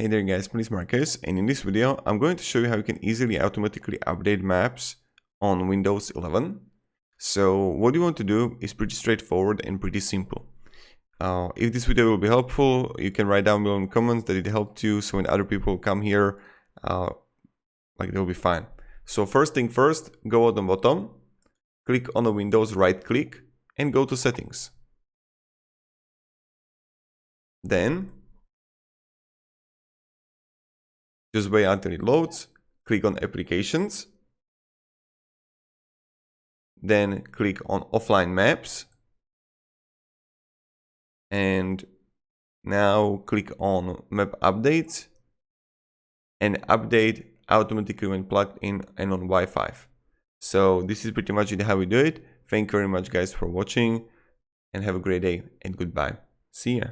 Hey there guys, my name is Marcus, and in this video I'm going to show you how you can easily automatically update maps on Windows 11. So what you want to do is pretty straightforward and pretty simple. If this video will be helpful, you can write down below in the comments that it helped you, so when other people come here, they'll be fine. So first thing first, go on the bottom, click on the Windows, right click, and go to settings. Then just wait until it loads, click on applications, then click on offline maps, and now click on map updates and update automatically when plugged in and on Wi-Fi. So this is pretty much how we do it. Thank you very much guys for watching, and have a great day and goodbye. See ya.